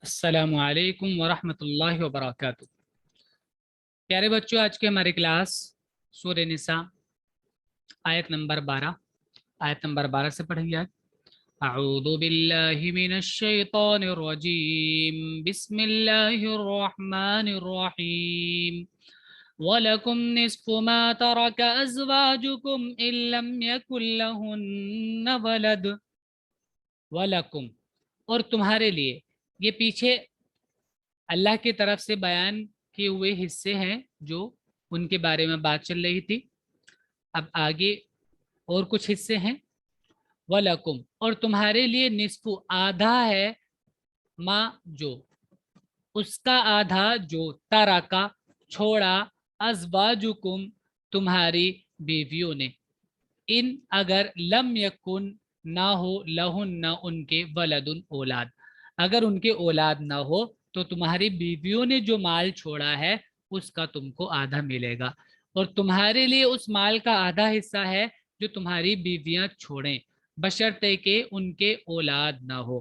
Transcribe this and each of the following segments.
अस्सलामु अलैकुम वरहमतुल्लाहि वबरकातुहू। प्यारे बच्चों, आज के हमारी क्लास सूरह निसा आयत नंबर 12 से पढ़ेंगे आज। अऊज़ु बिल्लाहि मिनश शैतानिर रजीम, बिस्मिल्लाहिर रहमानिर रहीम। वलकुम निस्फु मा तरक अज़वाजुकुम इल्लम यकुल लहुन्ना वलद। वलकुम, और तुम्हारे लिए। ये पीछे अल्लाह की तरफ से बयान किए हुए हिस्से हैं जो उनके बारे में बात चल रही थी। अब आगे और कुछ हिस्से हैं। वलकुम, और तुम्हारे लिए निस्फु, आधा है, माँ जो, उसका आधा जो, तारा का छोड़ा, अज़वाजुकुम तुम्हारी बीवियों ने, इन अगर लम यकुन ना हो, लहुन ना उनके, वलदुन औलाद, अगर उनके औलाद ना हो तो तुम्हारी बीवियों ने जो माल छोड़ा है उसका तुमको आधा मिलेगा। और तुम्हारे लिए उस माल का आधा हिस्सा है जो तुम्हारी बीवियां छोड़ें, बशर्ते के उनके औलाद ना हो।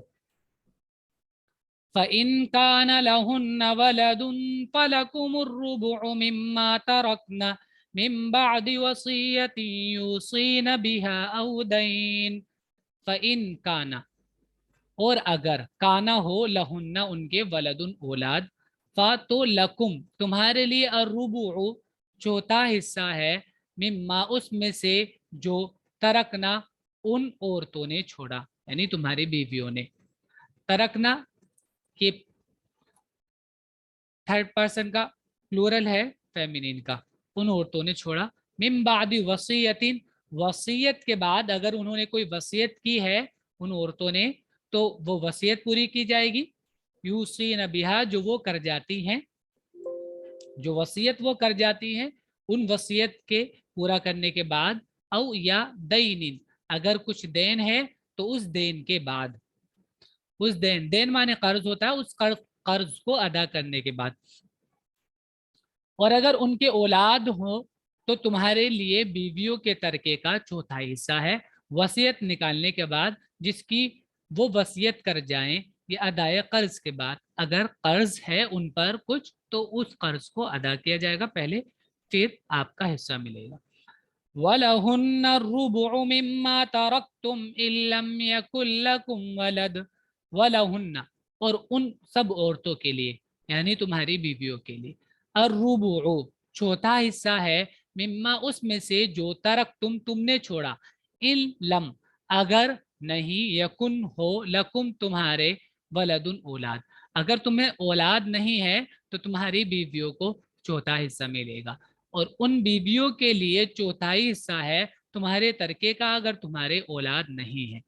फ़इन कान लहुन्न वलदुन फलकुमुर रुबु मिम्मा तरकना मिन बअदि वसियतिन यूसीन बिहा औ दैन। फ़इन काना, और अगर, काना हो, लहुन्ना उनके, वलदुन औलाद, फा तो लकुम तुम्हारे लिए, अर्रुबु चौथा हिस्सा है, मिम्मा उसमें से, जो, तरकना उन औरतों ने छोड़ा, यानी तुम्हारी बीवियों ने। तरकना के थर्ड पर्सन का प्लूरल है, फेमिनिन का, उन औरतों ने छोड़ा। मिन बादी वसीयतिन, वसीयत के बाद अगर उन्होंने कोई वसीयत की है उन औरतों ने, तो वो वसीयत पूरी की जाएगी। यूसीन बिहा, जो वो कर जाती हैं, जो वसीयत वो कर जाती हैं, उन वसीयत के पूरा करने के बाद, औ या दैनिन, अगर कुछ देन है तो उस देन के बाद, उस देन, देन माने कर्ज होता है, उस कर्ज को अदा करने के बाद। और अगर उनके औलाद हो तो तुम्हारे लिए बीवियों के तरके का चौथा हिस्सा है, वसीयत निकालने के बाद, जिसकी वो वसीयत कर जाएं, ये अदाए कर्ज के बाद। अगर कर्ज है उन पर कुछ तो उस कर्ज को अदा किया जाएगा पहले, फिर आपका हिस्सा मिलेगा। वलहुन्ना रुबु मिम्मा तरक्तुम इल्लम यकुल लकुम वलद। वलहुन्ना, और उन सब औरतों के लिए, यानी तुम्हारी बीवियों के लिए, अर्रुबु चौथा हिस्सा है, मिम्मा उसमें से, जो, तरक तुमने छोड़ा, इन लम अगर नहीं, यकुन हो, लकुम तुम्हारे, वलदुन औलाद, अगर तुम्हें औलाद नहीं है तो तुम्हारी बीवियों को चौथा हिस्सा मिलेगा। और उन बीवियों के लिए चौथाई हिस्सा है तुम्हारे तरके का, अगर तुम्हारे औलाद नहीं है।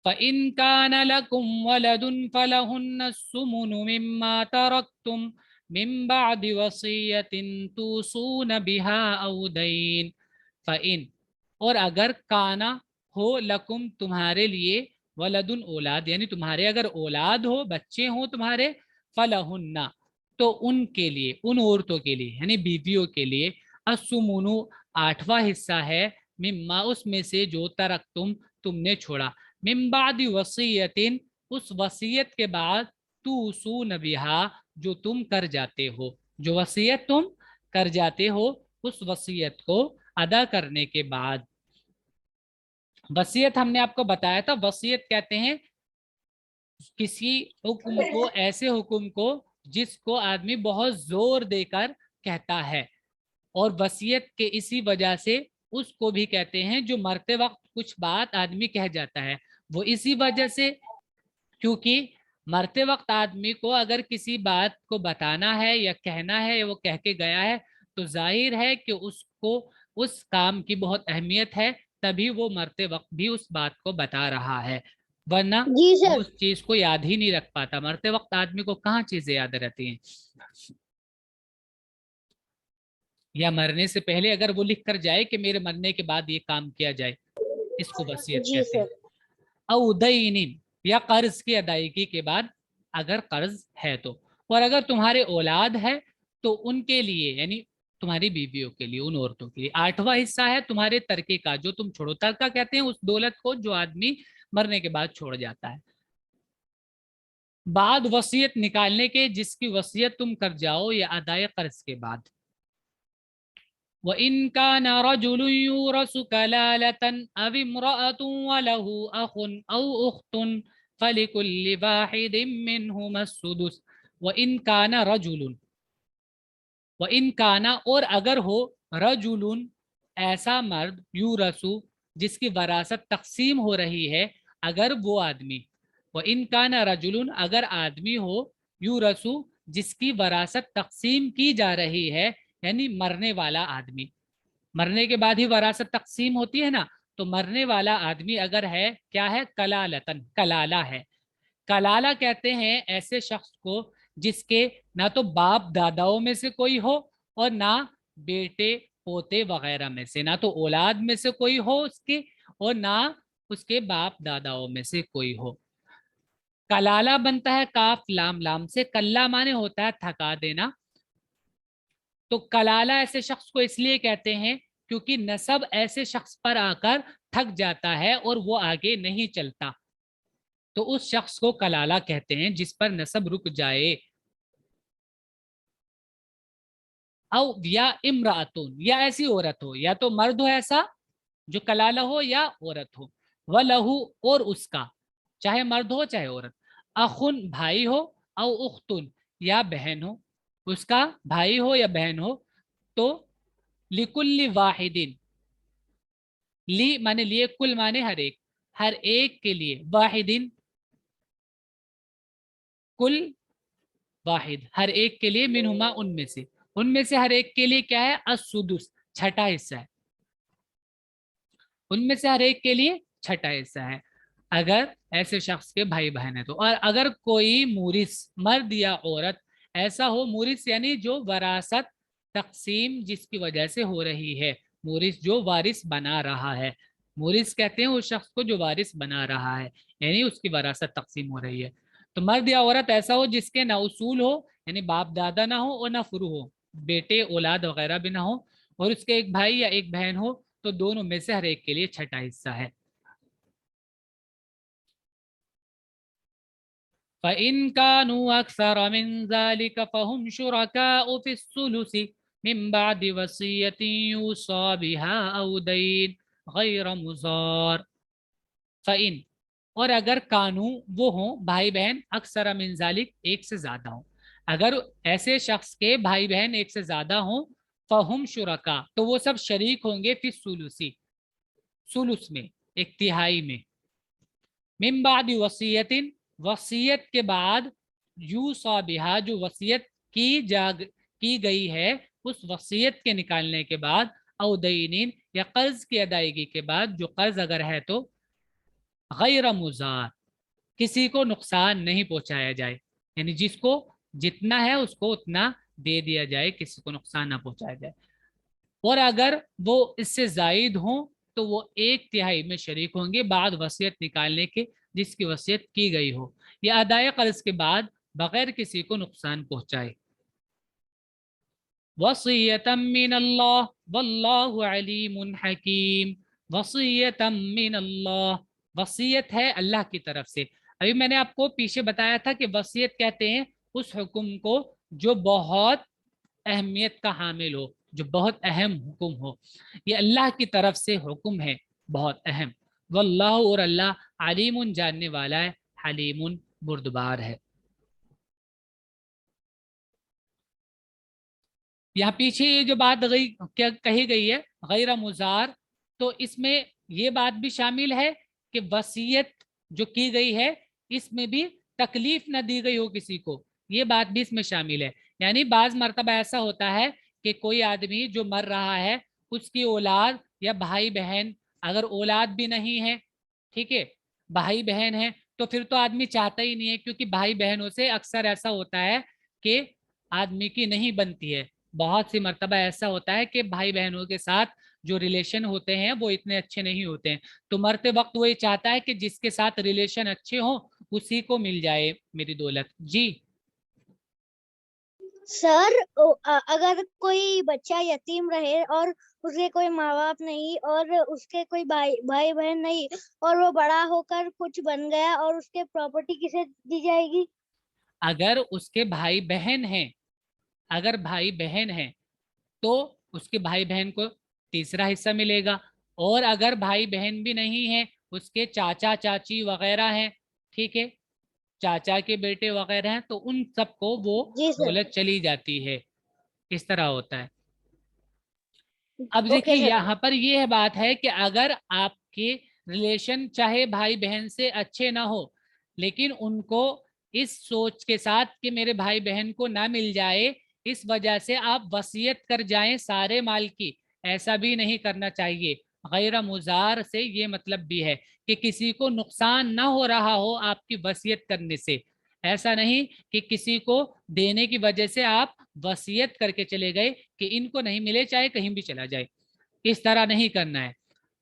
फ़इन कान लकुम वलदुन फलहुन्न सुमुनु मिम्मा तरक्तुम मिन बअदि वसियतिन तूसून बिहा औ दैन। फ़इन, और अगर, काना हो, लकुम तुम्हारे लिए, वलदुन औलाद, यानी तुम्हारे अगर औलाद हो, बच्चे हो तुम्हारे, फलहुन्ना तो उनके लिए, उन औरतों के लिए यानी बीवियों के लिए, असुमुनु आठवां हिस्सा है, मिम्मा उसमें से, जो, तरक तुमने छोड़ा, मिन बादी वसीयतिन उस वसीयत के बाद, तूसून बिहा जो तुम कर जाते हो, जो वसीयत तुम कर जाते हो, उस वसीयत को अदा करने के बाद। वसीयत हमने आपको बताया था, वसीयत कहते हैं किसी हुक्म को, ऐसे हुक्म को जिसको आदमी बहुत जोर देकर कहता है, और वसीयत के इसी वजह से उसको भी कहते हैं जो मरते वक्त कुछ बात आदमी कह जाता है, वो इसी वजह से, क्योंकि मरते वक्त आदमी को अगर किसी बात को बताना है या कहना है या वो कह के गया है, तो जाहिर है कि उसको उस काम की बहुत अहमियत है, तभी वो मरते वक्त भी उस बात को बता रहा है, वरना जी वो सर। उस चीज को याद ही नहीं रख पाता। मरते वक्त आदमी को कहाँ चीजें याद रहती हैं, या मरने से पहले अगर वो लिख कर जाए कि मेरे मरने के बाद ये काम किया जाए, इसको वसीयत जी कहते हैं। सर। औदैनिन, या कर्ज की अदायगी के बाद, अगर कर्ज है तो। और अगर तुम्हारे औलाद है तो उनके लिए, यानी तुम्हारी बीवियों के लिए, उन औरतों के लिए, आठवां हिस्सा है तुम्हारे तरके का, जो तुम छोड़ो। तरका कहते हैं उस दौलत को जो आदमी मरने के बाद छोड़ जाता है। بعد वसीयत निकालने के जिसकी वसीयत तुम कर जाओ या अदाए कर्ज के बाद। वइन कान रजुलुन युरसु कलालतन अव इम्रअतुन वलहु अखुन औ उख्तुन फलिकुल्लि वाहिदिन मिनहुमा सुदुस। वइन कान रजुलुन, वइन काना और अगर हो, रजुलुन ऐसा मर्द, यूरसु जिसकी वरासत तकसीम हो रही है, अगर वो आदमी, वइन काना रजुलुन अगर आदमी हो, यूरसु जिसकी वरासत तकसीम की जा रही है, यानी मरने वाला आदमी, मरने के बाद ही वरासत तकसीम होती है ना, तो मरने वाला आदमी अगर है, क्या है, कलालतन, कलाला है। कलाला कहते हैं ऐसे शख्स को जिसके ना तो बाप दादाओं में से कोई हो और ना बेटे पोते वगैरह में से, ना तो औलाद में से कोई हो उसके और ना उसके बाप दादाओं में से कोई हो। कलाला बनता है काफ लाम लाम से, कल्ला माने होता है थका देना। तो कलाला ऐसे शख्स को इसलिए कहते हैं क्योंकि नसब ऐसे शख्स पर आकर थक जाता है और वो आगे नहीं चलता, तो उस शख्स को कलाला कहते हैं जिस पर नसब रुक जाए। औ या इमरातुन, या ऐसी औरत हो, या तो मर्द हो ऐसा जो कलाला हो या औरत हो, व लहू और उसका, चाहे मर्द हो चाहे औरत, अखुन भाई हो, औ उख्तुन या बहन हो, उसका भाई हो या बहन हो, तो लिकुल्ली वाहिदिन, ली माने लिए, कुल माने हर एक, हर एक के लिए, वाहिदिन कुल, वाहिद हर एक के लिए, मिनहुमा उनमें से, उनमें से हर एक के लिए क्या है, असुदुस छठा हिस्सा है, उनमें से हर एक के लिए छठा हिस्सा है, अगर ऐसे शख्स के भाई बहन है तो। और अगर कोई मूरिस, मर्द या औरत ऐसा हो, मूरिस यानी जो वरासत तकसीम जिसकी वजह से हो रही है, मूरिस जो वारिस बना रहा है, मूरिस कहते हैं उस शख्स को जो वारिस बना रहा है, यानी उसकी वरासत तकसीम हो रही है। तो मर्द या औरत ऐसा हो जिसके ना उसूल हो, यानी बाप दादा ना हो और ना फुरू हो, बेटे औलाद वगैरह भी ना हो, और उसके एक भाई या एक बहन हो, तो दोनों में से हर एक के लिए छठा हिस्सा है। फ़इन कानू अक्सर मिन ज़ालिका फ़हुम शुरकाउ फ़िस्सुलुस मिन बादि वसियतिन युसा बिहा औ दैन गैर मुज़ार। फ़इन, और अगर कानू वो हो भाई बहन, अक्सर मिन ज़ालिक एक से ज्यादा हो, अगर ऐसे शख्स के भाई बहन एक से ज्यादा हो, फ़हुम शुरका तो वो सब शरीक होंगे, फ़िस्सुलुसी सुलुस में, एक तिहाई में, मिन बादी वसीयतिन वसीयत के बाद, यूसा बिहा जो वसीयत की गई है, उस वसीयत के निकालने के बाद, औ दैनिन या कर्ज की अदायगी के बाद, जो कर्ज अगर है तो गैर मुजार, किसी को नुकसान नहीं पहुंचाया जाए, यानी जिसको जितना है उसको उतना दे दिया जाए, किसी को नुकसान ना पहुंचाया जाए। और अगर वो इससे जायद हो तो वो एक तिहाई में शरीक होंगे बाद वसीयत निकालने के जिसकी वसीयत की गई हो, या अदाय कर्ज के बाद बगैर किसी को नुकसान पहुंचाए। वसीयतम मिन अल्लाह वल्लाहु अलीमुन हकीम। वसीयतम मिन अल्लाह, वसीयत है अल्लाह की तरफ से। अभी मैंने आपको पीछे बताया था कि वसीयत कहते हैं उस हुक्म को जो बहुत अहमियत का हामिल हो, जो बहुत अहम हुक्म हो, ये अल्लाह की तरफ से हुक्म है, बहुत अहम। वल्लाह, और अल्लाह, अलीमुन जानने वाला है, हलीमुन बुर्दबार है। यहाँ पीछे ये जो बात गई क्या कही गई है, गैर मुजार, तो इसमें ये बात भी शामिल है कि वसीयत जो की गई है इसमें भी तकलीफ न दी गई हो किसी को, ये बात भी इसमें शामिल है। यानी बाज मर्तबा ऐसा होता है कि कोई आदमी जो मर रहा है, उसकी औलाद या भाई बहन, अगर औलाद भी नहीं है, ठीक है, भाई बहन है, तो फिर तो आदमी चाहता ही नहीं है, क्योंकि भाई बहनों से अक्सर ऐसा होता है कि आदमी की नहीं बनती है। बहुत सी मर्तबा ऐसा होता है कि भाई बहनों के साथ जो रिलेशन होते हैं वो इतने अच्छे नहीं होते हैं, तो मरते वक्त वो ये चाहता है कि जिसके साथ रिलेशन अच्छे हो उसी को मिल जाए मेरी दौलत। जी सर, अगर कोई बच्चा यतीम रहे और उसके कोई माँ बाप नहीं और उसके कोई भाई बहन नहीं और वो बड़ा होकर कुछ बन गया और उसके प्रॉपर्टी किसे दी जाएगी? अगर उसके भाई बहन हैं, अगर भाई बहन हैं तो उसके भाई बहन को तीसरा हिस्सा मिलेगा, और अगर भाई बहन भी नहीं है, उसके चाचा चाची वगैरह हैं, ठीक है, चाचा के बेटे वगैरह हैं, तो उन सबको वो जी सर। दौलत चली जाती है। इस तरह होता है। अब देखिए ओके सर। यहाँ पर यह बात है कि अगर आपके रिलेशन चाहे भाई बहन से अच्छे ना हो, लेकिन उनको इस सोच के साथ कि मेरे भाई बहन को ना मिल जाए, इस वजह से आप वसीयत कर जाएं सारे माल की, ऐसा भी नहीं करना चाहिए। गैर मुजार से ये मतलब भी है कि किसी को नुकसान ना हो रहा हो आपकी वसीयत करने से। ऐसा नहीं कि किसी को देने की वजह से आप वसीयत करके चले गए कि इनको नहीं मिले चाहे कहीं भी चला जाए, इस तरह नहीं करना है।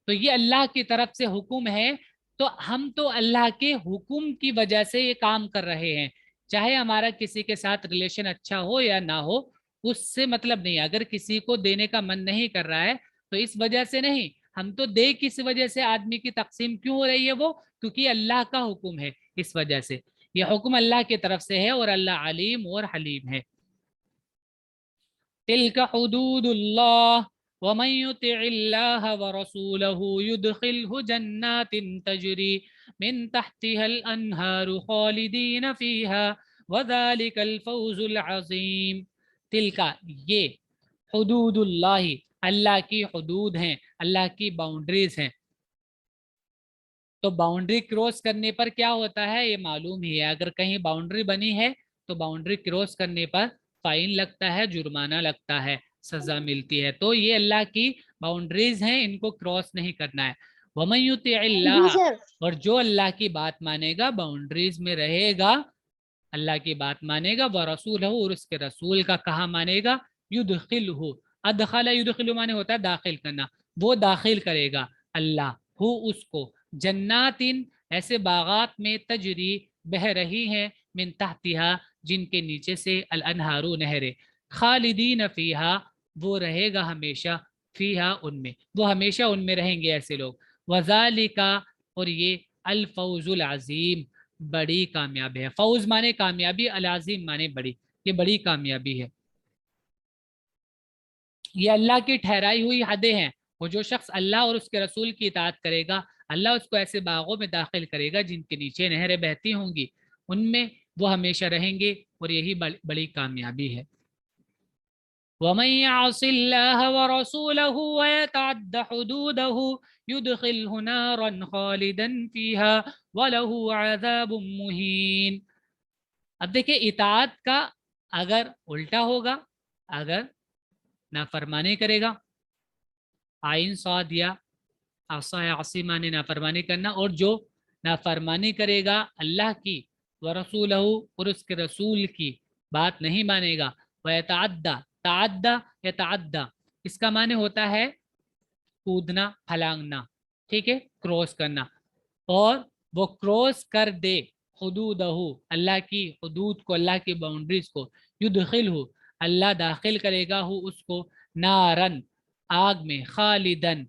तो ये अल्लाह की तरफ से हुक्म है, तो हम तो अल्लाह के हुक्म की वजह से ये काम कर रहे हैं, चाहे हमारा किसी के साथ रिलेशन अच्छा हो या ना हो, उससे मतलब नहीं। अगर किसी को देने का मन नहीं कर रहा है तो इस वजह से नहीं, हम तो दे किस वजह से, आदमी की तकसीम क्यों हो रही है वो, क्योंकि अल्लाह का हुक्म है, इस वजह से ये हुक्म अल्लाह की तरफ से है, और अल्लाह अलीम और हलीम है। तिल्का हुदूदुल्लाह वमन युतिइल्लाह व रसूलहु युदखिलहु जन्नातिन तजरी मिन तहतिहल अनहारु खालिदीन फीहा वज़ालिकल फौजुल अज़ीम। तिल्का ये, हुदूदुल्लाह अल्लाह की हुदूद हैं, अल्लाह की बाउंड्रीज हैं। तो बाउंड्री क्रॉस करने पर क्या होता है ये मालूम ही है, अगर कहीं बाउंड्री बनी है तो बाउंड्री क्रॉस करने पर फाइन लगता है, जुर्माना लगता है, सजा मिलती है। तो ये अल्लाह की बाउंड्रीज हैं, इनको क्रॉस नहीं करना है। वमन जी युतिइल्लाह, सर। और जो अल्लाह की बात मानेगा, बाउंड्रीज में रहेगा, अल्लाह की बात मानेगा, व रसूलहु, और उसके रसूल का कहा मानेगा, युदखिलहु, अदखला युदखिलु माने होता है दाखिल करना, वो दाखिल करेगा अल्लाह हु उसको, जन्नातिन ऐसे बागात में, तजरी बह रही हैं, मिन तहतिहा जिनके नीचे से, अल अनहारू नहरे, खालिदीन फीहा वो रहेगा हमेशा, फीहा उनमें, वो हमेशा उनमें रहेंगे ऐसे लोग। वज़ालिका, और ये अल फौजुल अजीम, बड़ी कामयाबी है। फौज माने कामयाबी, अलाजिम माने बड़ी, ये बड़ी कामयाबी है। ये अल्लाह की ठहराई हुई हदें हैं। वो जो शख्स अल्लाह और उसके रसूल की इताअत करेगा, अल्लाह उसको ऐसे बागों में दाखिल करेगा जिनके नीचे नहरें बहती होंगी, उनमें वो हमेशा रहेंगे, और यही बड़ी कामयाबी है। वमन यअसिल्लाह व रसूलहु व यतअद्द हुदूदहु युदखिलहु नारन खालिदन फीहा व लहू अज़ाबुम मुहीन। अब देखिए इताअत का अगर उल्टा होगा, अगर नाफरमानी करेगा, आइन साद या आसा आसिमा ने नाफरमानी करना, और जो नाफरमानी करेगा अल्लाह की व रसूलहु और उसके रसूल की बात नहीं मानेगा, वह यतअद्दा, तअद्दा यतअद्दा इसका माने होता है कूदना, फलांगना, ठीक है, क्रॉस करना, और वो क्रॉस कर दे हुदूदहू अल्लाह की हुदूद को, अल्लाह की बाउंड्रीज को, युदखिलहु अल्लाह दाखिल करेगा हु उसको, नारन आग में, खालिदन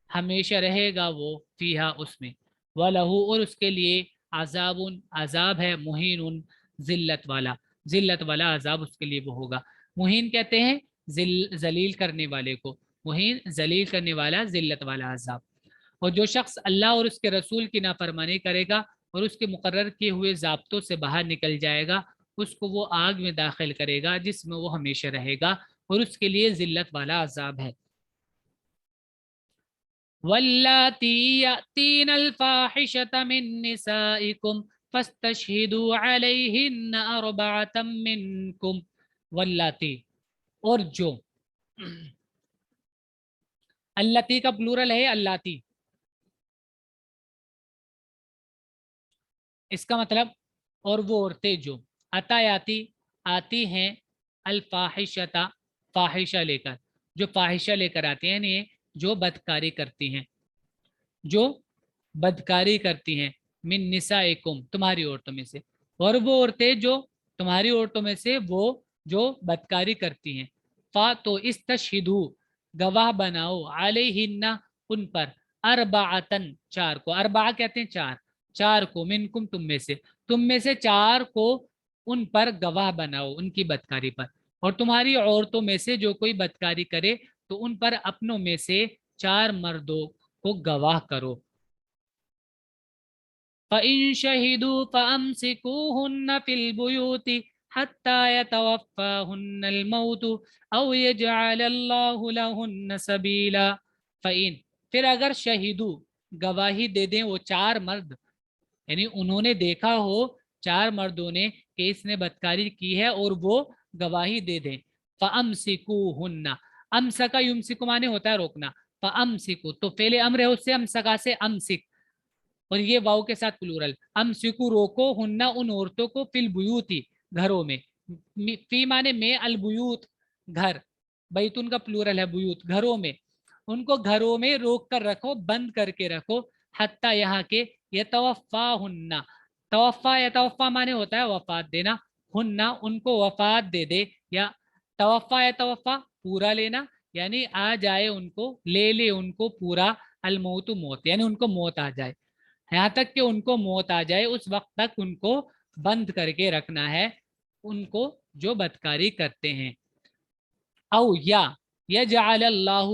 हमेशा रहेगा वो, फीहा उसमें, वलहू और उसके लिए, अजाबुन अजाब है, मुहीन जिल्लत वाला अजाब उसके लिए वो होगा। मुहीन कहते हैं जलील करने वाले को, मुहीन जलील करने वाला, जिल्लत वाला अजाब। और जो शख्स अल्लाह और उसके रसूल की नाफरमानी करेगा और उसके मुकर्रर किए हुए ज़ाब्तों से बाहर निकल जाएगा, उसको वो आग में दाखिल करेगा जिसमें वो हमेशा रहेगा, और उसके लिए जिल्लत वाला अजाब है। वल्लाती यातीनल फाहिशता मिन निसाइकुम फस्तशहिदू अलैहिन्ना अर्बअतम मिनकुम। वल्लाती, और जो, अल्लाती का प्लूरल है अल्लाती, इसका मतलब और वो औरतें जो, अतायाती आती हैं, अल्फाहिशता फाहिशा लेकर, जो फाहिशा लेकर आती हैं, यानी जो बदकारी करती हैं, जो बदकारी करती हैं, मिन निसाइकुम तुम्हारी औरतों में से, और वो औरतें जो तुम्हारी औरतों में से वो जो बदकारी करती हैं, फा तो इस तशहिदू गवाह बनाओ, अलैहिन्ना उन पर, अरबातन चार को, अरबा कहते हैं चार, चार को, मिनकुम तुम में से, तुम में से चार को ان پر گواہ بناؤ ان کی بدکاری پر، اور تمہاری عورتوں میں سے جو کوئی بدکاری کرے تو ان پر اپنوں میں سے 4 مردوں کو گواہ کرو۔ فَإِن شَهِدُوا فَأَمْسِكُوهُنَّ فِي الْبُيُوتِ حَتَّى يَتَوَفَّاهُنَّ الْمَوْتُ أَوْ يَجْعَلَ اللَّهُ لَهُنَّ سَبِيلًا۔ فَإِن، پھر اگر شہیدو گواہی دے دیں وہ 4 مرد، یعنی انہوں نے دیکھا ہو 4 مردوں نے کہ اس نے بدکاری کی ہے اور وہ گواہی دے دیں، فَأَمْسِكُوهُنَّ، امسکا یمسکو مانے ہوتا ہے روکنا، فَأَمْسِكُو تو فعل امر ہے، اس سے امسکا سے امسک، اور یہ واو کے ساتھ پلورل، امسکو روکو، ہننا ان عورتوں کو، فی البیوتی گھروں میں، فی مانے میں، البیوت گھر، بیتون کا پلورل ہے بیوت گھروں میں، ان کو گھروں میں روک کر رکھو، بند کر کے رکھو، حتیٰ یہاں کے یتوفاہن، توفا یتوفا مانے ہوتا ہے وفات دینا، ہننا ان کو وفات دے دے، یا توفا یتوفا پورا لینا، یعنی آ جائے ان کو، لے لے ان کو پورا، الموت موت یعنی ان کو موت آ جائے، یہاں تک کہ ان کو موت آ جائے اس وقت تک ان کو بند کر کے رکھنا ہے، ان کو جو بدکاری کرتے ہیں۔ او یا یجعل اللہ،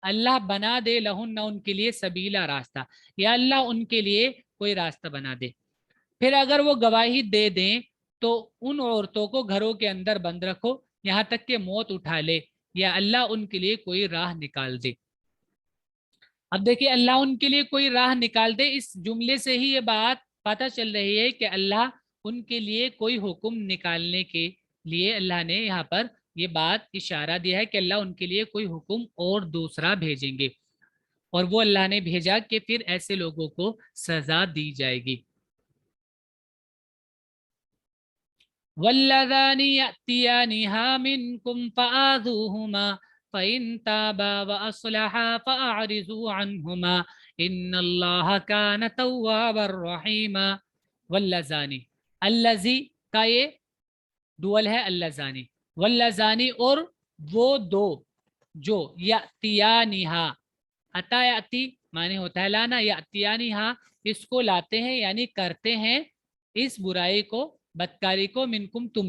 اللہ بنا دے، لہن ان کے لیے، سبیلا راستہ، یا اللہ ان کے لیے کوئی راستہ بنا دے۔ پھر اگر وہ گواہی دے دیں تو ان عورتوں کو گھروں کے اندر بند رکھو یہاں تک کہ موت اٹھا لے، یا اللہ ان کے لیے کوئی راہ نکال دے۔ اب دیکھیے اللہ ان کے لیے کوئی راہ نکال دے، اس جملے سے ہی یہ بات پتہ چل رہی ہے کہ اللہ ان کے لیے کوئی حکم نکالنے کے لیے اللہ نے یہاں پر یہ بات اشارہ دیا ہے کہ اللہ ان کے لیے کوئی حکم اور دوسرا بھیجیں گے، اور وہ اللہ نے بھیجا کہ پھر ایسے لوگوں کو سزا دی جائے گی۔ وَاللَّذَانِ يَأْتِيَانِهَا مِنْكُمْ فَآذُوهُمَا فَإِن تَابَا وَأَصْلَحَا فَأَعْرِضُوا عَنْهُمَا إِنَّ اللَّهَ كَانَ تَوَّابًا رَحِيمًا۔ واللذانی، اللذی کا یہ دول ہے اللذانی، واللذانی اور وہ دو جو یأتیانہا، اتا یأتی معنی ہوتا ہے لانا، یأتیانہا اس کو لاتے ہیں یعنی کرتے ہیں اس برائی کو، بدکاری کو، منکم تم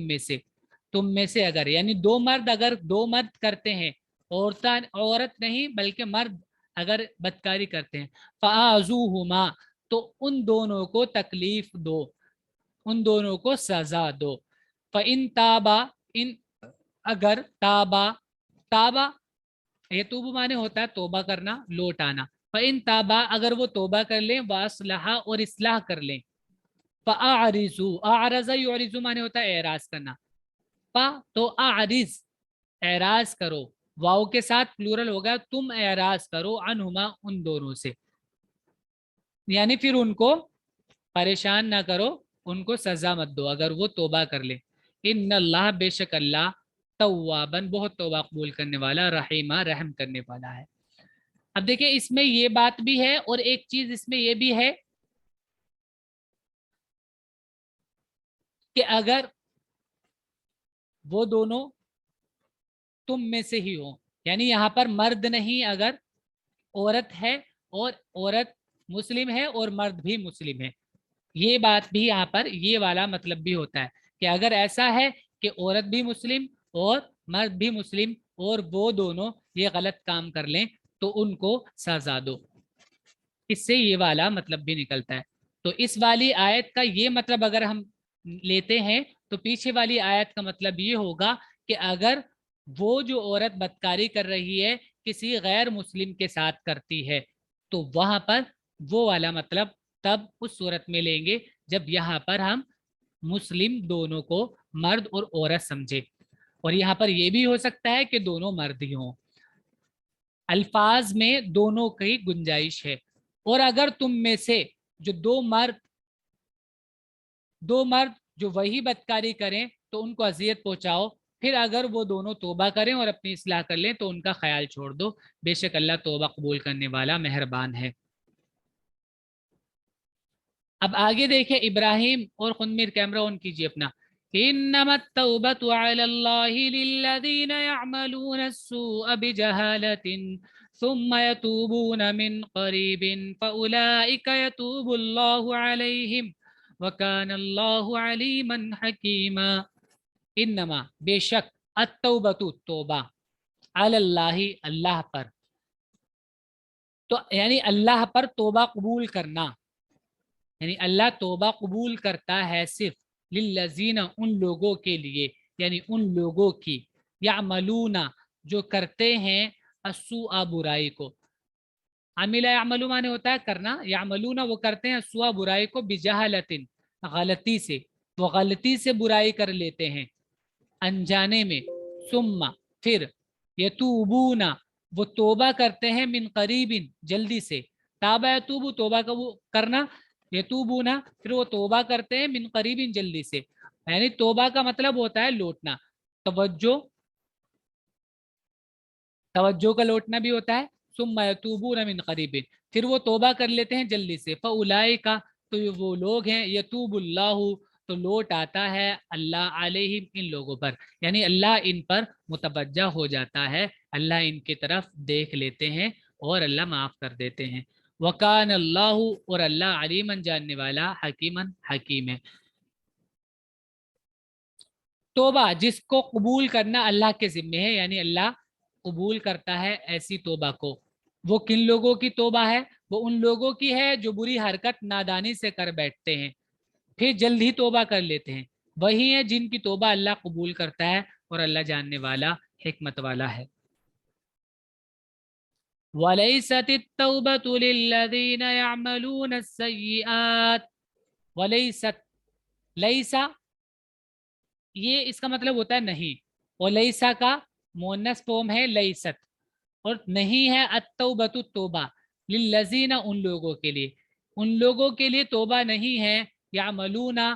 میں سے اگر، یعنی 2 مرد اگر 2 مرد کرتے ہیں، عورت نہیں بلکہ مرد اگر بدکاری کرتے ہیں، فآذوہما تو ان دونوں کو تکلیف دو، ان دونوں کو سزا دو، فإن تابا ان اگر تابا، تابا یتوب مانے ہوتا ہے توبہ کرنا، لوٹ آنا، فإن تابا اگر وہ توبہ کر لیں، واصلحا اور اصلاح کر لیں، فاعرضوا، اعرض یعرض مانے ہوتا ہے اعراض کرنا، تو اعرض اعراض کرو، واو کے ساتھ پلورل ہوگا، تم اعراض کرو، عنہما ان دونوں سے، یعنی پھر ان کو پریشان نہ کرو، ان کو سزا مت دو اگر وہ توبہ کر لیں، ان اللہ بے شک اللہ توابن بہت توبہ قبول کرنے والا، رحیمہ رحم کرنے والا ہے۔ اب دیکھیں اس میں یہ بات بھی ہے اور ایک چیز اس میں یہ بھی ہے کہ اگر وہ دونوں تم میں سے ہی ہو، یعنی یہاں پر مرد نہیں، اگر عورت ہے اور عورت مسلم ہے اور مرد بھی مسلم ہے، یہ بات بھی یہاں پر یہ والا مطلب بھی ہوتا ہے کہ اگر ایسا ہے کہ عورت بھی مسلم اور مرد بھی مسلم اور وہ دونوں یہ غلط کام کر لیں تو ان کو سزا دو، اس سے یہ والا مطلب بھی نکلتا ہے۔ تو اس والی آیت کا یہ مطلب اگر ہم لیتے ہیں تو پیچھے والی آیت کا مطلب یہ ہوگا کہ اگر وہ جو عورت بدکاری کر رہی ہے کسی غیر مسلم کے ساتھ کرتی ہے تو وہاں پر وہ والا مطلب تب اس صورت میں لیں گے جب یہاں پر ہم مسلم دونوں کو مرد اور عورت سمجھے، اور یہاں پر یہ بھی ہو سکتا ہے کہ دونوں مرد ہی ہوں، الفاظ میں دونوں کی گنجائش ہے۔ اور اگر تم میں سے جو دو مرد جو وہی بدکاری کریں تو ان کو اذیت پہنچاؤ، پھر اگر وہ دونوں توبہ کریں اور اپنی اصلاح کر لیں تو ان کا خیال چھوڑ دو، بے شک اللہ توبہ قبول کرنے والا مہربان ہے۔ اب آگے دیکھیں ابراہیم، اور خود میر کیمرہ آن کیجیے اپنا، انما التوبۃ علی اللہ للذین یعملون السوء بجہالۃ ثم یتوبون من قریب فاولئک یتوب اللہ علیہم वकानल्लाहु अलीमन हकीमा। इन्नमा बेशक अत्तौबतु तौबा अलल्लाहि अल्लाह पर, तो यानी अल्लाह पर तौबा कबूल करना, यानी अल्लाह तौबा कबूल करता है सिर्फ लिल्लज़ीना उन लोगों के लिए, यानी उन लोगों की, यामलूना जो करते हैं, अस्सुआ बुराई को। अमिला यामलू माने होता है करना, यामलूना वो करते हैं, अस्सुआ बुराई को, बिजहलतिन गलती से, वो गलती से बुराई कर लेते हैं अनजाने में, सुम्मा फिर, यतूबूना वो तोबा करते हैं, मिन करीबिन जल्दी से, ताबा यतूबू तोबा का वो करना, यतूबूना फिर वो तोबा करते हैं, मिन करीबिन जल्दी से, यानी तोबा का मतलब होता है लौटना, तवज्जो, तवज्जो का लौटना भी होता है, सुम्मा यतूबूना मिन करीबिन, फिर वो तोबा कर लेते हैं जल्दी से, फउलाइका तो ये वो लोग हैं, यतूबुल्लाहु तो लौट आता है अल्लाह अलैहिम इन लोगों पर, यानी अल्लाह इन पर मुतवज्जा हो जाता है, अल्लाह इनकी तरफ देख लेते हैं और अल्लाह माफ कर देते हैं। वकान अल्लाह और अल्लाह अलीमन जानने वाला, हकीमन हकीम है। तोबा जिसको कबूल करना अल्लाह के जिम्मे है, यानी अल्लाह कबूल करता है ऐसी तोबा को। वो किन लोगों की तोबा है? वो उन लोगों की है जो बुरी हरकत नादानी से कर बैठते हैं फिर जल्द ही तोबा कर लेते हैं, वही है जिनकी तोबा अल्लाह कबूल करता है और अल्लाह जानने वाला, हिकमत वाला है। वलैसत तौबतु लिल्लज़ीना यअमलून अस्सय्यिआत, वलैसत, लैसा ये इसका मतलब होता है नहीं, और लैसा का मोनस फॉर्म है लैसत, और नहीं है अत्तौबतु तोबा, लिल्लज़ीना उन लोगों के लिए, उन लोगों के लिए तोबा नहीं है, यामलूना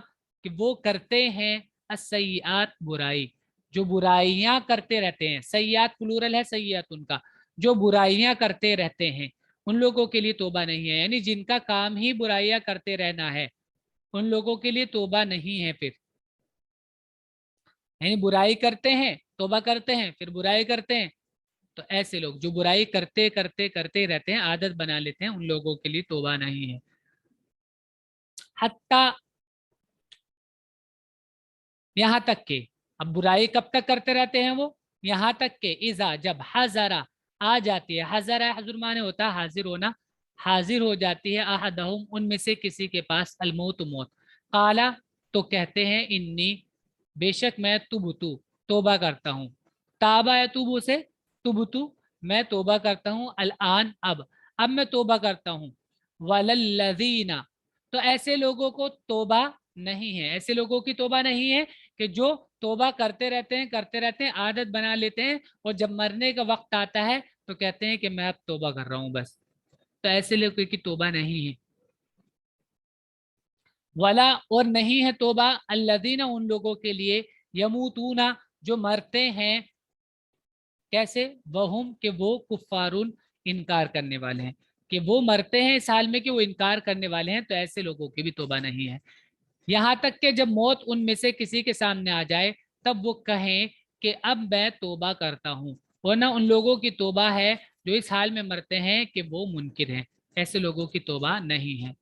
कि वो करते हैं, अस्सय्यात बुराई, जो बुराइयां करते रहते हैं, सय्यात प्लूरल है सय्यात उनका, जो बुराइयां करते रहते हैं उन लोगों के लिए तोबा नहीं है, यानी जिनका काम ही बुराइयां करते रहना है उन लोगों के लिए तोबा नहीं है फिर, यानी बुराई करते हैं तोबा करते हैं फिर बुराई करते हैं, तो ऐसे लोग जो बुराई करते करते करते रहते हैं, आदत बना लेते हैं, उन लोगों के लिए तोबा नहीं है। हत्ता यहाँ तक के, अब बुराई कब तक करते रहते हैं वो, यहाँ तक के, इजा जब, हजरा आ जाती है, हजरा हजर माने होता है हाजिर होना, हाजिर हो जाती है, अहदहुम उनमें से किसी के पास, अलमौत मौत, काला तो कहते हैं, इन्नी बेशक मैं तुबतु तोबा करता हूँ, ताबा या तुबू से तुबतु मैं तोबा करता हूँ, अल-आन अब मैं तोबा करता हूँ, वलल्लज़ीना तो ऐसे लोगों को तोबा नहीं है, ऐसे लोगों की तोबा नहीं है कि जो तोबा करते रहते हैं, आदत बना लेते हैं और जब मरने का वक्त आता है तो कहते हैं कि मैं अब तोबा कर रहा हूँ बस, तो ऐसे लोगों की तोबा नहीं है। वला और नहीं है तोबा अल्लज़ीना उन लोगों के लिए, यमूतूना जो मरते हैं, कैसे, वहुम के वो कुफ्फारुन इनकार करने वाले हैं, कि वो मरते हैं इस हाल में कि वो इनकार करने वाले हैं, तो ऐसे लोगों की भी तोबा नहीं है। यहाँ तक कि जब मौत उनमें से किसी के सामने आ जाए तब वो कहें कि अब मैं तोबा करता हूँ, वरना उन लोगों की तोबा है जो इस हाल में मरते हैं कि वो मुनकिर हैं, ऐसे लोगों की तोबा नहीं है।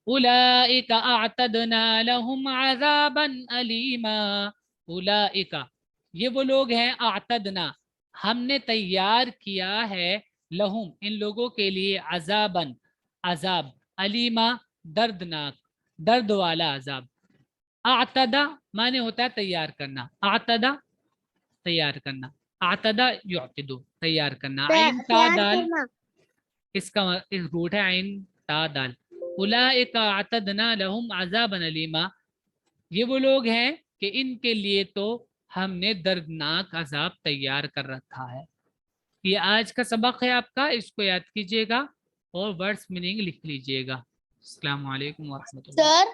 उलाइका अअतदना लहुम अज़ाबन अलीमा, उलाइका ये वो लोग हैं, अअतदना हमने तैयार किया है, लहुम इन लोगों के लिए, अज़ाबन अज़ाब, अलीमा दर्दनाक, दर्द वाला अज़ाब। आतदा माने होता है तैयार करना, आतदा तैयार करना, आतदा युअतिदु तैयार करना, आइन ता तैयार दाल करना। इसका इस रूट है आइन ता दाल। उलाइका अतदना लहुम अज़ाबन अलीमा ये वो लोग हैं कि इनके लिए तो हमने दर्दनाक अजाब तैयार कर रखा है। ये आज का सबक है आपका, इसको याद कीजिएगा और वर्ड्स मीनिंग लिख लीजिएगा। अस्सलाम वालेकुम व रहमतुल्लाह। सर